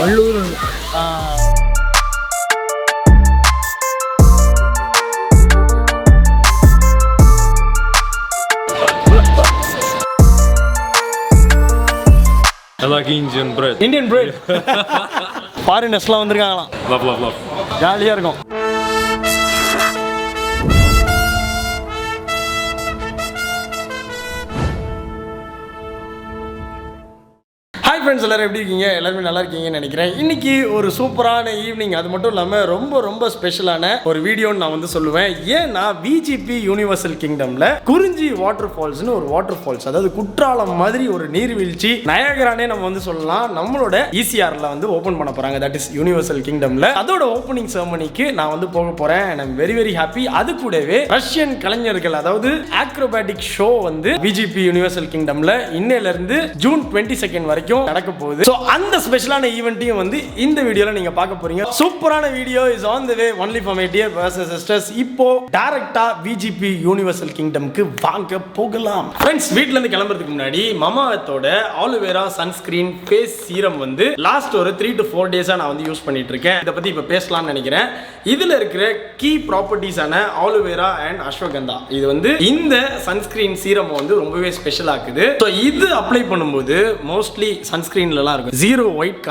Vallur. I like Indian bread. Indian bread. ஃபாரினர்ஸ்லாம் வந்திருக்காங்களாம். Love. ஜாலியாக இருக்கும். Hi friends, எல்லோரும் எப்படி இருக்கீங்க? எல்லாருமே நல்லா இருக்கீங்கன்னு நினைக்கிறேன். இன்னைக்கு ஒரு சூப்பரான ஈவினிங். அது மட்டும் இல்லாமல் ரொம்ப ஸ்பெஷலான ஒரு வீடியோன்னு நான் வந்து சொல்லுவேன். ஏன்னா விஜிபி யூனிவர்சல் கிங்டமில் குறிஞ்சி வாட்டர் ஃபால்ஸ்னு ஒரு வாட்டர் ஃபால்ஸ், அதாவது குற்றாலம் மாதிரி ஒரு நீர்வீழ்ச்சி, நயாகரானே நம்ம வந்து சொல்லலாம், நம்மளோட ECRல வந்து ஓப்பன் பண்ண போகிறாங்க. தட் இஸ் யூனிவர்சல் கிங்டமில். அதோட ஓப்பனிங் செரமனிக்கு நான் வந்து போக போகிறேன். And I'm very happy. அது கூடவே ரஷ்யன் கலைஞர்கள், அதாவது ஆக்ரோபேட்டிக் ஷோ வந்து விஜிபி யூனிவர்சல் கிங்டமில் இன்னையிலிருந்து ஜூன் 22 வரைக்கும் நடக்க போகுது. சோ அந்த ஸ்பெஷலான ஈவென்ட்டையும் வந்து இந்த வீடியோல நீங்க பார்க்க போறீங்க. சூப்பரான video is on the way only for my dear brothers and sisters. இப்போ டைரக்டா விஜிபி யூனிவர்சல் கிங்டம்க்கு வாங்க போகலாம். ஃப்ரெண்ட்ஸ், வீட்ல இருந்து கிளம்புறதுக்கு முன்னாடி மமாஅர்த்தோட ஆலோவேரா சன்ஸ்கிரீன் ஃபேஸ் சீரம் வந்து லாஸ்ட் ஒரு 3 to 4 டேஸா நான் வந்து யூஸ் பண்ணிட்டு இருக்கேன். இத பத்தி இப்ப பேசலாம்னு நினைக்கிறேன். இதுல இருக்கிற கீ ப்ராப்பர்ட்டிஸான ஆலோவேரா அண்ட் அஸ்வகந்தா, இது வந்து இந்த சன்ஸ்கிரீன் சீரம் வந்து ரொம்பவே ஸ்பெஷல் ஆக்குது. சோ இது அப்ளை பண்ணும்போது மோஸ்ட்லி சன்ஸ்கிரீன்லலாம் இருக்கும் ஜீரோ ஒயிட்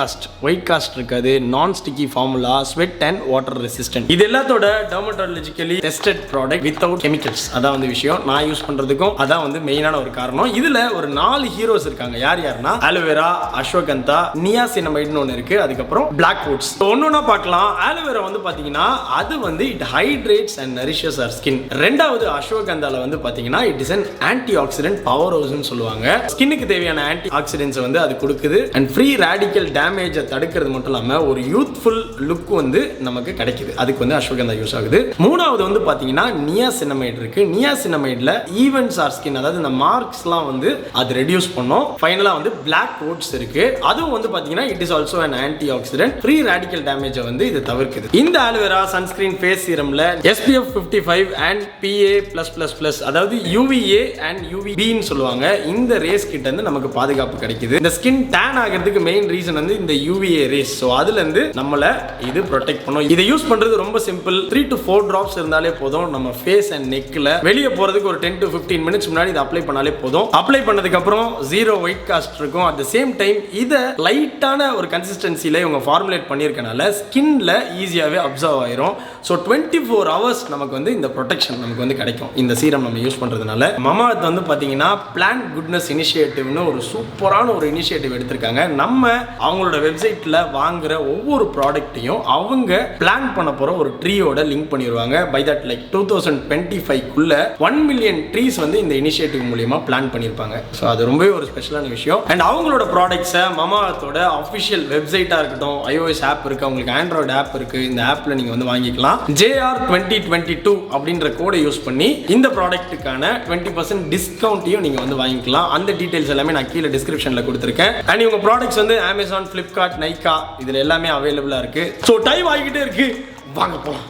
காஸ்ட் இருக்காது, நான் sticky formula, sweat and water resistant. இது எல்லாத்தோட dermatologically tested product without chemicals. அதான் வந்து விஷயம். நான் யூஸ் பண்றதுக்கும் அதான் வந்து மெயினான ஒரு காரணம். இதுல ஒரு 4 ஹீரோஸ் இருக்காங்க. யாருன்னா ஆலோவேரா, அஸ்வகந்தா, நியாசினமைட்னு ஒன்று இருக்கு, அதுக்கப்புறம் பிளாக் வுட்ஸ். ஒன்னொன்னா பார்க்கலாம். ஆலோவேரா வந்து பாத்தீங்கன்னா அது வந்து it hydrates and nourishes our skin. ரெண்டாவது அஸ்வகந்தால வந்து பாத்தீங்கன்னா it is an antioxidant power ஹவுஸ்னு சொல்லுவாங்க. ஸ்கின்னுக்கு தேவையான ஆன்டி ஆக்சிடென்ட்ஸ் வந்து அது கொடுக்குது. அண்ட் ஃப்ரீ ரேடிக்கல் டேமேஜை தடுக்கிறது மட்டும் இல்லாம ஒரு யூத்ஃபுல் லுக் வந்து நமக்கு கிடைக்குது. அதுக்கு வந்து அஸ்வகந்தா யூஸ் ஆகுது. மூணாவது வந்து பாத்தீங்கன்னா நியாசினமைட் இருக்கு. நியாசினமைட்ல ஈவென்ட்ஸ் ஆர் ஸ்கின், அதாவது இந்த மார்க்ஸ்லாம் வந்து அது ரெடியூஸ் பண்ணும். ஃபைனலா வந்து பிளாக் வுட்ஸ் இருக்கு. அதுவும் வந்து பாத்தீங்கன்னா it is also an antioxidant. Free radical டேமேஜை வந்து இது தவிர்க்குது. இந்த ஆலோவேரா சன்ஸ்கிரீன் ஃபேஸ் சீரம்ல SPF 55 அண்ட் PA+++, அதாவது UVA அண்ட் UVB ன்னு சொல்லுவாங்க. இந்த ரேஸ் கிட்ட இருந்து நமக்கு பாதுகாப்பு கிடைக்குது. இந்த ஸ்கின் டேன் ஆகிறதுக்கு மெயின் ரீசன் வந்து இந்த UVA ரேஸ். ஸோ அதுல இருந்து நம்மள இது ப்ரொடெக்ட் பண்ணும். இதை யூஸ் பண்றது ரொம்ப சிம்பிள். 3 to 4 டிராப்ஸ் இருந்தாலே போதும். நம்ம ஃபேஸ் அண்ட் நெக்ல வெளியே போறதுக்கு ஒரு 10 to 15 மினிட்ஸ் முன்னாடி இதை அப்ளை பண்ணாலே போதும். அப்ளை பண்ணதுக்கு அப்புறம் ஜீரோ ஒயிட் காஸ்ட் இருக்கும். அட் த சேம் டைம் இதை லைட்டான ஒரு கன்சிஸ்டன்சில இவங்க ஃபார்முலேட் பண்ணியிருக்கனால ஸ்கின்ல ஈஸியாவே அப்சர்வ் ஆயிரும். ஸோ 24 ஹவர்ஸ் நமக்கு வந்து இந்த ப்ரொடெக்ஷன் நமக்கு வந்து கிடைக்கும் இந்த சீரம் நம்ம யூஸ் பண்றதுனால. மமாஅர்த் வந்து பாத்தீங்கன்னா பிளான்ட் குட்னஸ் இனிஷியேட்டிவ்னு ஒரு சூப்பரான ஒரு இனிஷியேட்டிவ் எடுத்திருக்காங்க. நம்ம அவங்களோட வெப்சைட்ல வாங்குற ஒவ்வொரு ப்ராடக்ட்டையும் அவங்க பிளான் பண்ண போற ஒரு ட்ரீயோட லிங்க் பண்ணிடுவாங்க. பை தட் லைக் 2025 குள்ள 1 மில்லியன் ட்ரீஸ் வந்து இந்த இனிஷியேட்டிவ் மூலமா பிளான் பண்ணிருப்பாங்க. ஸோ அது ரொம்பவே ஒரு ஸ்பெஷலான விஷயம். அண்ட் அவங்களோட ப்ராடக்ட்ஸை மமாஅர்த்தோட அஃபிஷியல் வெப்சைட்டா இருக்கட்டும், iOS ஆப் இருக்கு, அவங்களுக்கு ஆண்ட்ராய்டு ஆப் இருக்கு, இந்த ஆப்ல நீங்க வந்து வாங்கிக்கலாம். JR2022 அப்படின்ற கோடை யூஸ் பண்ணி இந்த ப்ராடக்ட்டுக்கான 20% டிஸ்கவுண்ட்டையும் நீங்க வந்து வாங்கிக்கலாம். அந்த டீடைல்ஸ் எல்லாமே நான் கீழே டிஸ்கிரிப்ஷன்ல கொடுத்துருக்கேன். அண்ட் இவங்க ப்ராடக்ட்ஸ் வந்து Amazon, Flipkart, Nykaa இதுல எல்லாமே அவைலபிளா இருக்கு. ஸோ டைம் ஆகிக்கிட்டே இருக்கு, வாங்க போலாம்.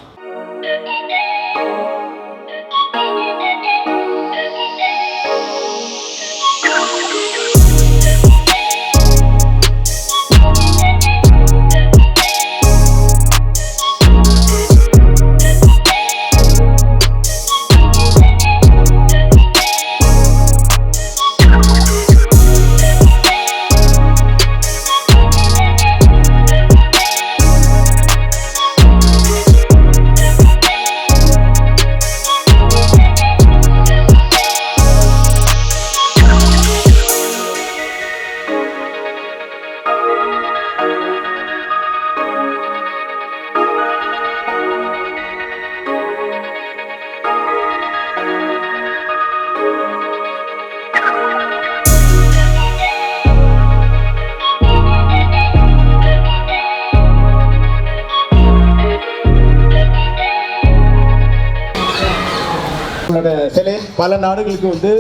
சிலை பல நாடுகளுக்கு வந்து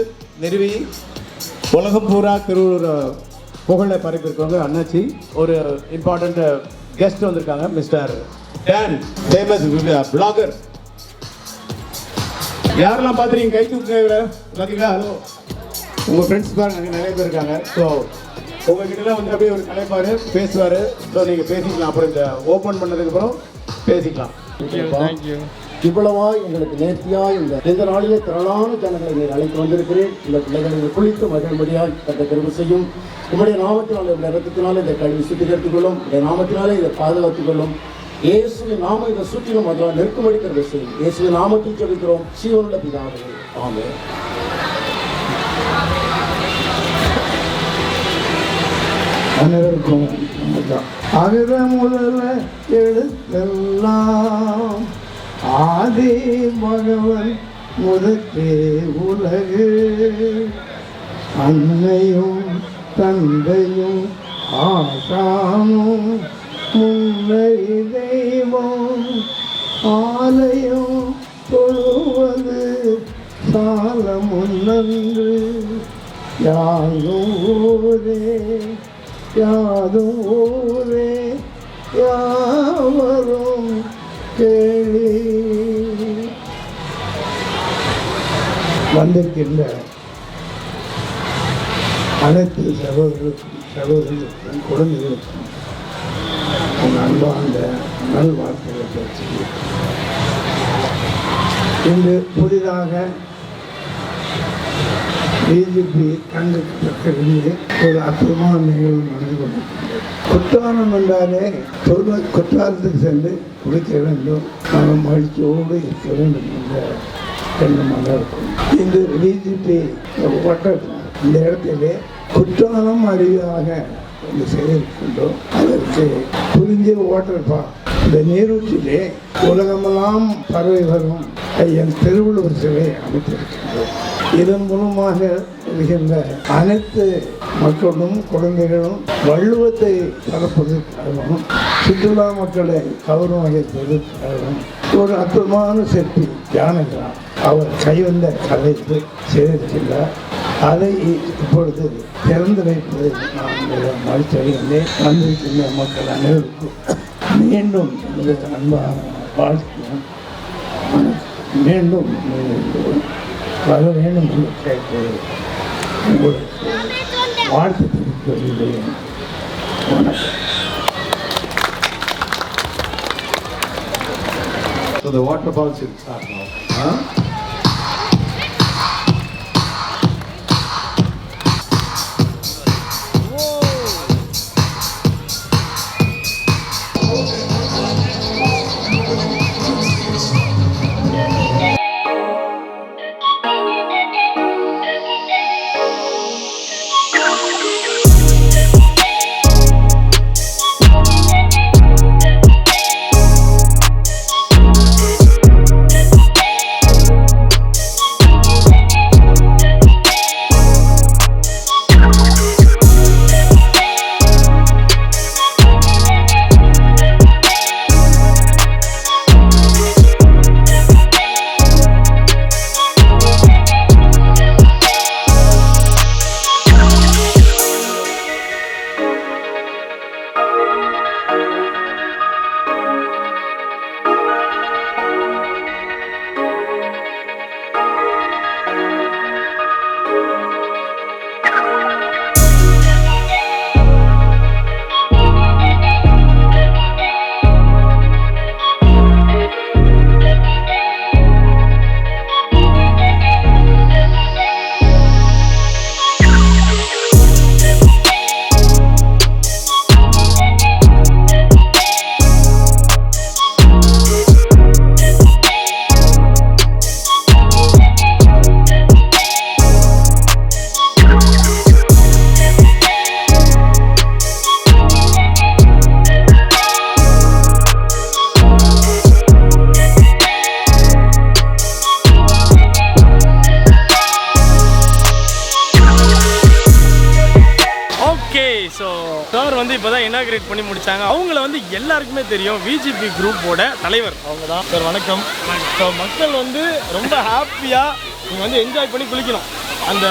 நிறுவி உலகம் பூரா திருவள்ளுவர் புகழை பரப்பியிருக்கவங்க அண்ணாச்சி. ஒரு இம்பார்ட்டன்ட் கெஸ்ட் வந்திருக்காங்க, மிஸ்டர் டான், ஃபேமஸ் பிளாகர். யாரெல்லாம் பார்த்துருக்கீங்க? கை தூக்குங்க. பார்த்தீங்களா? ஹலோ, உங்கள் ஃப்ரெண்ட்ஸ் பாருங்க, நிறைய பேர் இருக்காங்க. ஸோ உங்ககிட்ட வந்து அப்படியே ஒரு கலைப்பாரு பேசுவார். ஸோ நீங்கள் பேசிக்கலாம். அப்புறம் இந்த ஓப்பன் பண்ணதுக்கப்புறம் பேசிக்கலாம். தேங்க்யூ. இவ்வளவா எங்களுக்கு நேர்த்தியா இந்த நாளிலே திரளான ஜனங்களை நீர் அழைத்து வந்திருக்கிறேன். இந்த பிள்ளைகளை குளித்து மகிழ்படியாய் கட்ட கிருபை செய்யும். உங்களுடைய நாமத்தினாலே உங்களுடைய இரத்தத்தினாலே இதை கல்வி சுத்திகரித்துக் கொள்ளும். உங்களுடைய நாமத்தினாலே இதை பாதுகாத்துக் கொள்ளும். இயேசுவின் நாமம் இதை சுற்றிலும் அதனால் நெருக்கமடி கிருபை செய்யும். இயேசுவின் நாமத்தில் ஜெபிக்கிறோம் ஜீவனுள்ள பிதாவே. ஆமென். அனைவருக்கும் அகர முதல எழுத்தெல்லாம் ஆதி பகவன் முதற்றே உலகு அன்னையும் தந்தையும் ஆசானும் முன்னை தெய்வம் ஆலயம் தொழுவது சால முன்னன்று யாதும் ஊரே யாதும் ஊரே யாவரும் கேளி. வந்திருக்கின்ற அனைத்து சகோதரர்களுக்கும் குழந்தைகளுக்கும் அன்பார்ந்த நல்வாழ்த்துக்களை பேச்சு. இன்று புதிதாக பிஜேபி தங்கத்திலிருந்து ஒரு அற்புதமான நிகழ்வு நடந்து கொண்டிருக்கிறது. குற்றாலம் என்றாலே குற்றாலத்துக்கு சென்று குளிக்க வேண்டும், நாம் மகிழ்ச்சியோடு இருக்க வேண்டும் என்ற எண்ணமாக இருக்கும். இந்த பிஜேபி இந்த இடத்திலே குற்றாலம் அருவியாக செய்திருக்கின்றோம். அதற்கு புரிஞ்ச வாட்டர் பார்க் இந்த நீரூற்றிலே உலகமெல்லாம் பறவை வரும் ஐயன் திருவள்ளுவர் சிலை அமைத்திருக்கின்றோம். இதன் மூலமாக இருக்கின்ற அனைத்து மக்களும் குழந்தைகளும் வள்ளுவத்தை பரப்புவதற்காகவும் சுற்றுலா மக்களை கௌரவம் வகிப்பதற்காகவும் ஒரு அற்புதமான சிற்பி ஜானகிராம் அவர் கைவந்த கலைக்கு செய்திருக்கின்றார். அதை இப்பொழுது திறந்து வைப்பதை நான் மகிழ்ச்சி அடைகின்றேன். வந்திருக்கின்ற மக்கள் அனைவருக்கும் மீண்டும் அன்பான வாழ்க்கையும் மீண்டும் வர வேண்டும் என்று கேட்டு உங்களுக்கு வாழ்த்து தெரிவிக்கிறேன். வணக்கம். So the waterfalls will start now. Huh? Sir வந்து இப்போ தான் இனாகிரேட் பண்ணி முடித்தாங்க. அவங்கள வந்து எல்லாருக்குமே தெரியும், விஜிபி குரூப்போட தலைவர் அவங்க தான். சார் வணக்கம். ஸோ மக்கள் வந்து ரொம்ப ஹாப்பியாக நீங்கள் வந்து என்ஜாய் பண்ணி குளிக்கணும். அந்த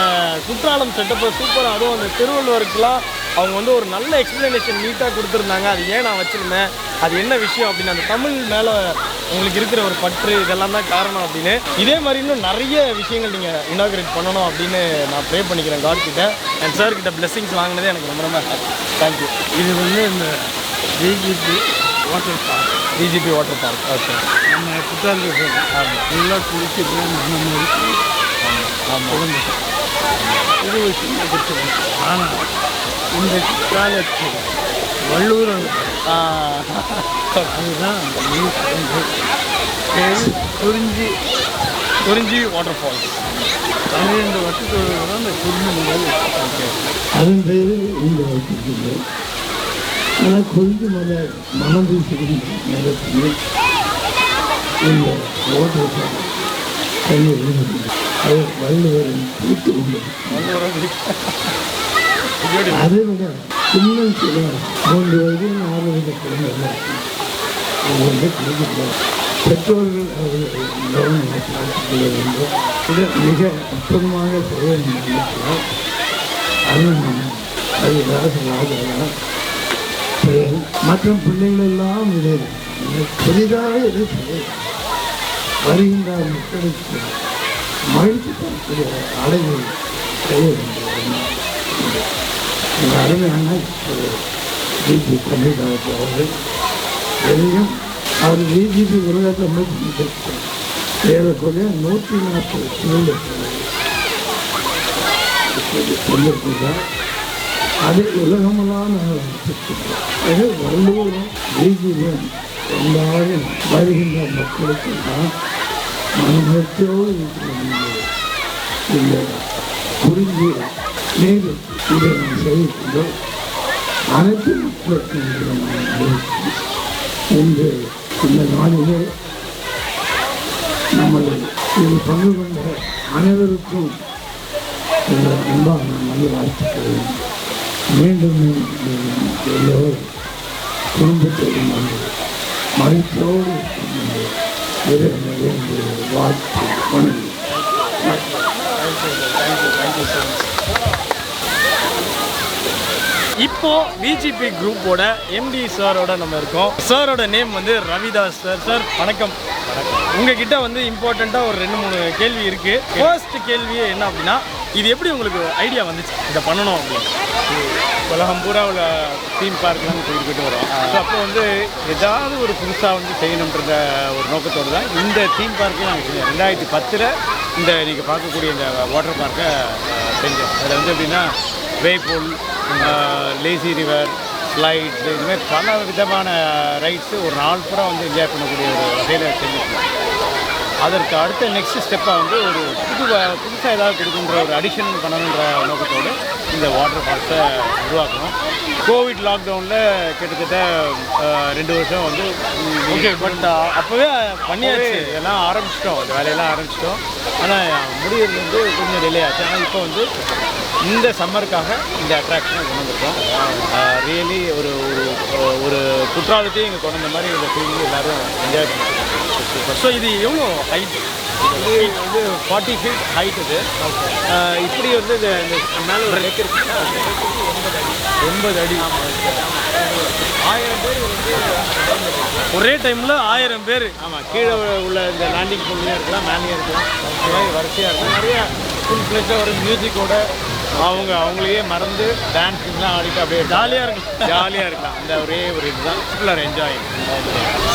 குற்றாலம் செட்டப்பை சூப்பராக, அதுவும் அந்த திருவள்ளுவருக்குலாம் அவங்க வந்து ஒரு நல்ல எக்ஸ்ப்ளனேஷன் நீட்டாக கொடுத்துருந்தாங்க. அது ஏன் நான் வச்சுருந்தேன், அது என்ன விஷயம் அப்படின்னு, அந்த தமிழ் மேலே உங்களுக்கு இருக்கிற ஒரு பற்று இதெல்லாம் தான் காரணம் அப்படின்னு. இதே மாதிரி இன்னும் நிறைய விஷயங்கள் நீங்கள் இனாகிரேட் பண்ணணும் அப்படின்னு நான் ப்ரே பண்ணிக்கிறேன் காட் கிட்ட. அண்ட் சார் கிட்ட பிளெஸிங்ஸ் வாங்கினதே எனக்கு ரொம்ப ரொம்ப ஹாப்பி. தேங்க்யூ. இது வந்து இந்த VGP water park. VGP water park. Okay. நம்ம குற்றாலத்தில் எல்லாம் குளிச்சுட்டு நம்ம ஆமாம் இது விஷயம் கொடுத்துருவோம். ஆனால் இந்த காலத்தில் வள்ளுவர் அதுதான் குறிஞ்சி வாட்டர் ஃபால்ஸ். 12 வருஷத்தோடு தான் அந்த குறிஞ்சி மலை. அதன் பேர் இந்த வச்சுருக்கீங்க. ஆனால் குறிஞ்சி மலை மனம் வீசுகின்ற நேரத்தில் இந்த வாட்டர் ஃபால்ஸ் தண்ணி விழுந்தது. அது வள்ளுவரின் கூட்டு உள்ளது. அதை விட இன்னும் சில 3 வயது 4 வயது குழந்தைகள் அது வந்து கிடைக்கின்றோம். பெற்றோர்கள் அவர்கள் கவனம் செலுத்திக் வேண்டும். இதை மிக அற்புதமாக செய்ய வேண்டும். அது ராஜராஜா மற்றும் பிள்ளைகள் எல்லாம் இதை புதிதாக இது வருகின்ற மக்களுக்கு மகிழ்ச்சி தரக்கூடிய அடைகள் செய்ய வேண்டும். இந்த அருமையான ஒரு டிஜி தமிழ்நாட்டு அவர்கள் எதையும் அவர் டிஜிபி உலகத்தில் முடிச்சு ஏறக்குறைய 140 சொல்லியிருக்கிறார். அதை உலகமெல்லாம் அது வள்ளுவரும் டிஜிபியும் எல்லாரும் வருகின்ற மக்களுக்கு தான் மனமற்றோடு இந்த குறிஞ்சி நேரில் இதை நாம் செய்கின்றோம். அனைத்து மக்களுக்கும் இன்று இந்த நாளிலே நம்மளை இதில் பங்கு கொண்ட அனைவருக்கும் இந்த அன்பான நல்ல வாழ்த்துக்களை மீண்டும் எல்லோரும் குடும்பத்தோடு மகிழ்ச்சியோடு வாழ்த்து வணங்கி. இப்போ விஜிபி குரூப்போட எம்டி சாரோட நம்ம இருக்கோம். சாரோட நேம் வந்து ரவிதாஸ் சார். சார் வணக்கம். உங்ககிட்ட வந்து இம்பார்ட்டண்ட்டாக ஒரு 2-3 கேள்வி இருக்குது. ஃபர்ஸ்ட் கேள்வியே என்ன அப்படின்னா, இது எப்படி உங்களுக்கு ஐடியா வந்துச்சு இதை பண்ணணும் அப்படின்னு? உலகம் பூரா உள்ள தீம் பார்க்லாம் போய்கிட்டு வரோம். ஸோ அப்போ வந்து ஏதாவது ஒரு புதுசாக வந்து செய்யணுன்றத ஒரு நோக்கத்தோடு தான் இந்த தீம் பார்க்கை நாங்கள் செஞ்சோம். 2010 இந்த நீங்கள் பார்க்கக்கூடிய இந்த வாட்டர் பார்க்கை செஞ்சோம். அதில் வந்து எப்படின்னா வேபூல், லேசி ரிவர், ஸ்லைட்ஸ், இதுமாதிரி பல விதமான ரைட்ஸு ஒரு நாள் பூரா வந்து என்ஜாய் பண்ணக்கூடிய ஒரு வகையில் செஞ்சுருக்கோம். அதற்கு அடுத்த நெக்ஸ்ட் ஸ்டெப்பாக வந்து ஒரு புதுசாக ஏதாவது கொடுக்குன்ற ஒரு அடிஷன் பண்ணணுன்ற நோக்கத்தோடு இந்த வாட்டர் ஃபால்ஸை உருவாக்கணும். கோவிட் லாக்டவுனில் கிட்டத்தட்ட 2 வருஷம் வந்து ஓகே. பட் அப்போவே பண்ணியாச்சு, எல்லாம் ஆரம்பிச்சிட்டோம், அந்த வேலையெல்லாம் ஆரம்பிச்சிட்டோம். ஆனால் முடியறது வந்து கொஞ்சம் டிலே ஆச்சு. ஆனால் இப்போ வந்து இந்த சம்மருக்காக இந்த அட்ராக்ஷனை கொண்டு வந்திருக்கோம். ரியலி ஒரு ஒரு குற்றாலத்தையும் இங்கே கொண்டு வந்த மாதிரி இந்த ஃபீல்டு எல்லோரும் என்ஜாய் பண்ணிருக்கோம். ஸோ இது எவ்வளோ ஹைட்? இது வந்து 40 ஃபீட் ஹைட். இது இப்படி வந்து இந்த மேலே ஒரு லேக் இருக்குன்னா 80 அடி. 1000 பேர் வந்து ஒரே டைமில் 1000 பேர். ஆமாம், கீழே உள்ள இந்த லேண்டிங் பொருளையும் இருக்கலாம், மேலேயும் இருக்கலாம். இந்த மாதிரி வரிசையாக இருக்கும். நிறையா ஃபுல் ஃப்ளெஜாக ஒரு மியூசிக்கோட அவங்களையே மறந்து டான்ஸிங்லாம் ஆடிட்டு அப்படியே ஜாலியாக இருக்கலாம். அந்த ஒரே ஒரு இதுதான் ஃபுல்லாக என்ஜாய்.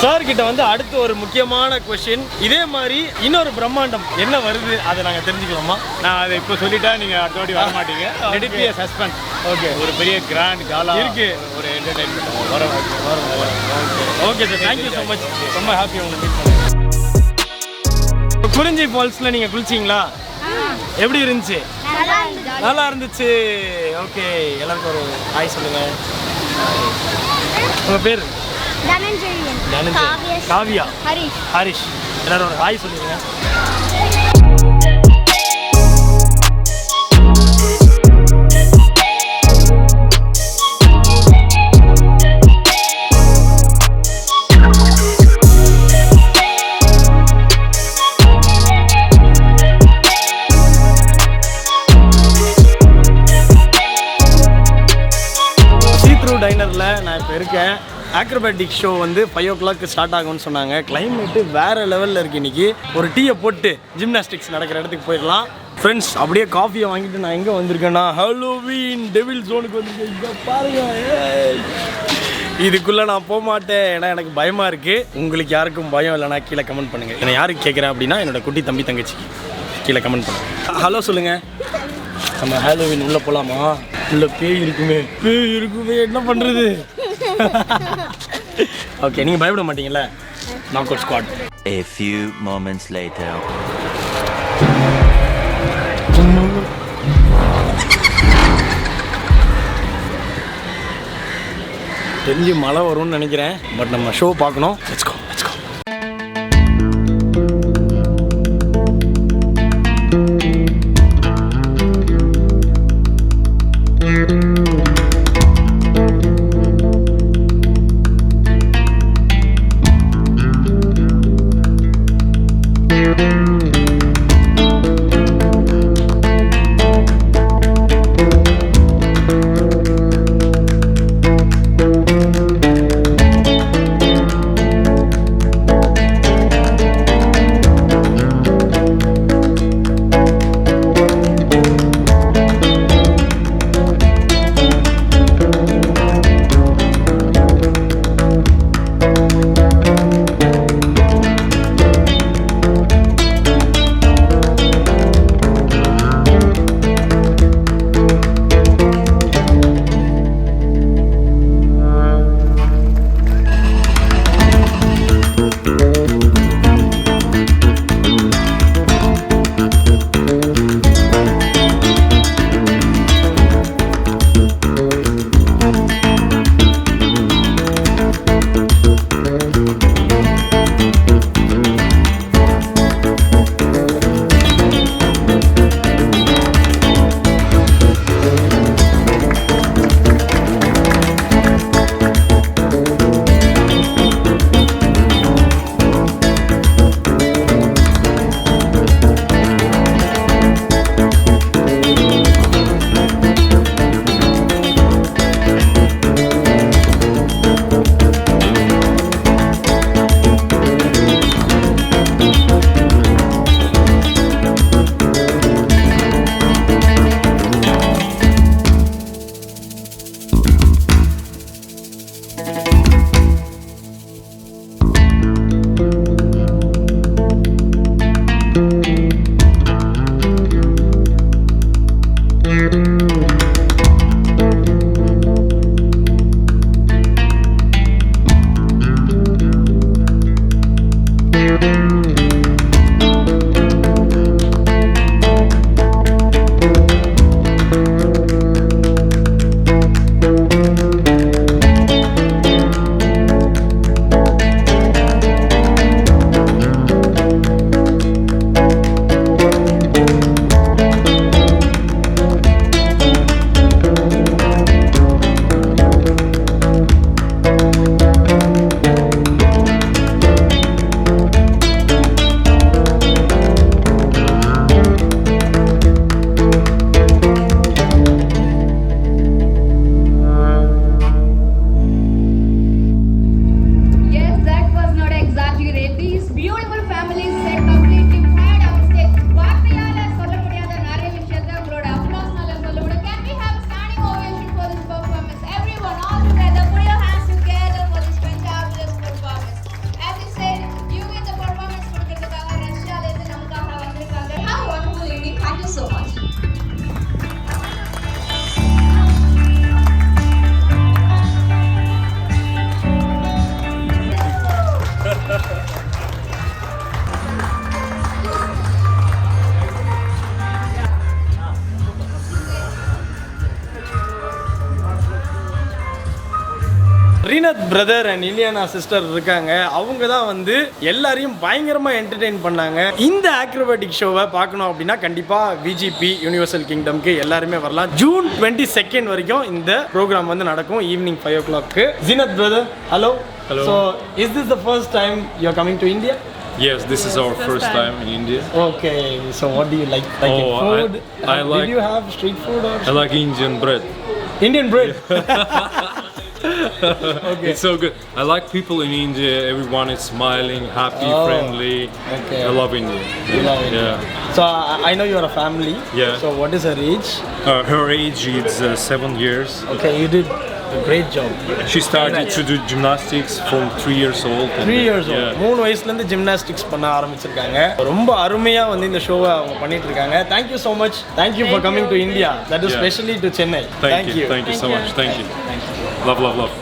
சார் கிட்ட வந்து அடுத்து ஒரு முக்கியமான கொஸ்டின், இதே மாதிரி இன்னொரு பிரம்மாண்டம் என்ன வருது அதை நாங்கள் தெரிஞ்சுக்கலாமா? நான் அதை இப்போ சொல்லிட்டா நீங்கள் அடுத்த வாட்டி வர மாட்டீங்க. நெடிப்பிய சஸ்பென்ஸ். ஓகே, ஒரு பெரிய கிராண்ட் காலா இருக்கு, ஒரு என்டர்டைன்மெண்ட் வரும். Okay sir, thank you so much. ரொம்ப ஹாப்பி உங்களை மீட் பண்ணேன். குறிஞ்சி ஃபால்ஸில் நீங்கள் குளிச்சிங்களா? எப்படி இருந்துச்சு? நல்லா இருந்துச்சு. ஓகே, எல்லாருக்கும் ஒரு ஹாய் சொல்லுங்க. உங்கள் பேர்? தனஞ்சயன், காவியா, ஹரிஷ். எல்லாரும் ஒரு ஹாய் சொல்லுங்க. ஆக்ரோபேட்டிக் ஷோ வந்து 5 o'clock ஸ்டார்ட் ஆகும்னு சொன்னாங்க. கிளைமேட்டு வேறு லெவலில் இருக்குது இன்றைக்கி. ஒரு டீயை போட்டு ஜிம்னாஸ்டிக்ஸ் நடக்கிற இடத்துக்கு போயிடலாம். ஃப்ரெண்ட்ஸ், அப்படியே காஃபியை வாங்கிட்டு நான் எங்கே வந்திருக்கேன்னா ஹாலோவீன் டெவில் ஜோனுக்கு வந்திருக்கேன். இங்கே பாருங்க, இதுக்குள்ளே நான் போக மாட்டேன், ஏன்னா எனக்கு பயமாக இருக்குது. உங்களுக்கு யாருக்கும் பயம் இல்லைனா கீழே கமெண்ட் பண்ணுங்கள். என்னை யாருக்கு கேட்குறேன் அப்படின்னா என்னோட குட்டி தம்பி தங்கச்சிக்கு கீழே கமெண்ட் பண்ணுங்கள். ஹலோ சொல்லுங்கள். நம்ம ஹாலோவீன் உள்ளே போகலாமா? உள்ளே பேய் இருக்குமே என்ன பண்ணுறது? ஓகே, நீங்கள் பயப்பட மாட்டீங்கல்ல? Knock out squad. A few moments later. தெரிஞ்சு மழை வரும்னு நினைக்கிறேன். பட் நம்ம ஷோ பார்க்கணும். Let's go. Renat brother and Iliana sister இருக்காங்க. அவங்க தான் வந்து எல்லாரையும் பயங்கரமாக என்டர்டெயின் பண்ணாங்க. இந்த ஆக்ரோபேட்டிக் ஷோவை பார்க்கணும் அப்படின்னா கண்டிப்பாக விஜிபி யூனிவர்சல் கிங்டம்க்கு எல்லாருமே வரலாம். ஜூன் 22 வரைக்கும் இந்த ப்ரோக்ராம் வந்து நடக்கும் evening 5 o'clock. Zeenat brother, hello. Hello. So, is this the first time you're coming to India? Yes, this is our first time in India. Okay, so what do you like? Like food? I like. Did you have street food or? I like Indian bread. Indian bread. Okay. It's so good. I like people in India. Everyone is smiling, happy, Oh, friendly. okay. I love India. You love India. Yeah. So I know you are a family. Yeah. So what is her age? Her age is 7 years. Okay, you did a great job. She started to do gymnastics from 3 years old. and 3 then- years old. Yeah. 3 வயசுலேருந்து gymnastics பண்ண ஆரம்பிச்சிருக்காங்க. ரொம்ப அருமையாக வந்து இந்த ஷோவை அவங்க பண்ணிட்டு இருக்காங்க. Thank you so much. Thank you for coming to India. That is Yeah. specially to Chennai. Thank you. Thank you so much. Thank you. Love, love, love.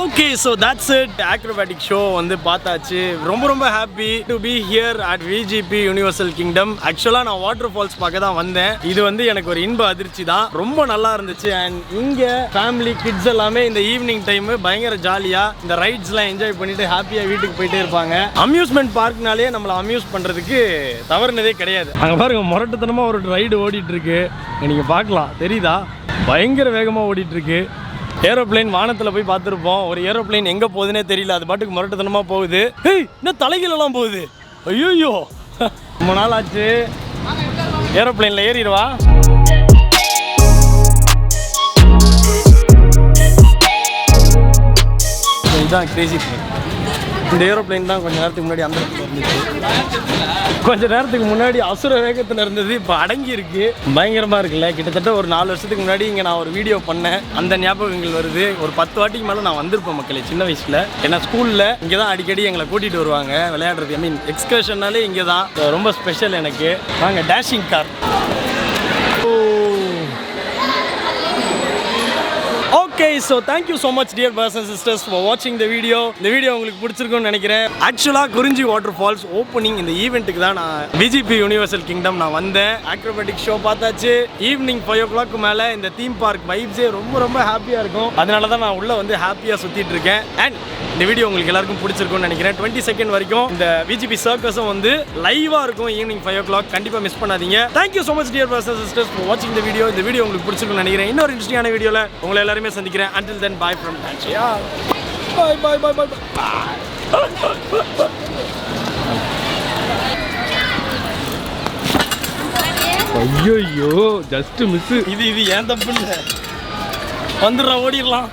Okay so that's it acrobatic show வந்து பார்த்தாச்சு. ரொம்ப happy to be here at VGP Universal Kingdom. ஆக்சுவலாக நான் water falls பார்க்க தான் வந்தேன். இது வந்து எனக்கு ஒரு இன்ப அதிர்ச்சி தான். ரொம்ப நல்லா இருந்துச்சு. அண்ட் இங்கே ஃபேமிலி கிட்ஸ் எல்லாமே இந்த ஈவினிங் டைம் பயங்கர ஜாலியாக இந்த ரைட்ஸ்லாம் என்ஜாய் பண்ணிட்டு ஹாப்பியாக வீட்டுக்கு போயிட்டே இருப்பாங்க. அம்யூஸ்மெண்ட் பார்க்னாலே நம்மளை அம்யூஸ் பண்ணுறதுக்கு தவறுனதே கிடையாது. அங்கே பாருங்க முரட்டுத்தனமாக ஒரு ரைடு ஓடிட்டு இருக்கு. நீங்கள் பார்க்கலாம், தெரியுதா? பயங்கர வேகமாக ஓடிட்டு இருக்கு. ஏரோப்ளைன் வானத்தில் போய் பார்த்துருப்போம். ஒரு ஏரோப்ளைன் எங்கே போகுதுன்னே தெரியல. அது பாட்டுக்கு முரட்டுத்தனமாக போகுது. ஏய், இன்னும் தலைகீழலாம் போகுது. ஐயோ, ரொம்ப நாள் ஆச்சு. ஏரோப்ளைனில் ஏறிடுவா. இதுதான் கிரேசி ட்ரெயின். இந்த ஏரோப்ளைன் தான் கொஞ்சம் நேரத்துக்கு முன்னாடி அந்த இடத்துல இருந்துச்சு. கொஞ்ச நேரத்துக்கு முன்னாடி அசுர வேகத்தில் இருந்தது, இப்போ அடங்கி இருக்கு. பயங்கரமாக இருக்குல்ல. கிட்டத்தட்ட ஒரு 4 வருஷத்துக்கு முன்னாடி இங்கே நான் ஒரு வீடியோ பண்ணேன். அந்த ஞாபகங்கள் வருது. ஒரு 10 வாட்டிக்கு மேலே நான் வந்திருப்பேன் மக்களே சின்ன வயசில். ஏன்னா ஸ்கூலில் இங்கே தான் அடிக்கடி எங்களை கூட்டிகிட்டு வருவாங்க விளையாடுறது. ஐ மீன் எக்ஸ்கர்ஷன்னாலே இங்கே தான். ரொம்ப ஸ்பெஷல் எனக்கு. நாங்கள் dashing car. Okay so thank you so much dear brothers and sisters for வாட்சிங் த வீடியோ. இந்த வீடியோ உங்களுக்கு பிடிச்சிருக்குன்னு நினைக்கிறேன். ஆக்சுவலாக குறிஞ்சி வாட்டர் ஃபால்ஸ் ஓப்பனிங் இந்த ஈவெண்ட்டுக்கு தான் நான் விஜிபி யூனிவர்சல் கிங்டம் நான் வந்தேன். ஆக்ரோபேட்டிக் ஷோ பார்த்தாச்சு. ஈவினிங் 5 o'clock மேலே இந்த தீம் பார்க் வைப்ஸே ரொம்ப ஹாப்பியாக இருக்கும். அதனால தான் நான் உள்ளே வந்து ஹாப்பியாக சுற்றிட்டு இருக்கேன். அண்ட் இந்த வீடியோ உங்களுக்கு எல்லாருக்கும் பிடிச்சிருக்கும்னு நினைக்கிறேன். 20 செகண்ட் வரைக்கும் இந்த விஜிபி சர்க்கஸும் வந்து லைவாக இருக்கும் ஈவினிங் 5 o'clock. கண்டிப்பாக மிஸ் பண்ணாதீங்க. Thank you so much dear brothers and sisters for வாட்சிங் த வீடியோ. இந்த வீடியோ உங்களுக்கு பிடிச்சிருக்கும்னு நினைக்கிறேன். இன்னொரு இன்ட்ரெஸ்டிங்கான வீடியோவில் உங்களை எல்லாருமே சந்திக்கிறேன். Until then, bye from Tanchia. Bye. ஐயோ, just miss. இது ஏன் தப்பு இல்லை. வந்துடுறா, ஓடிடலாம்.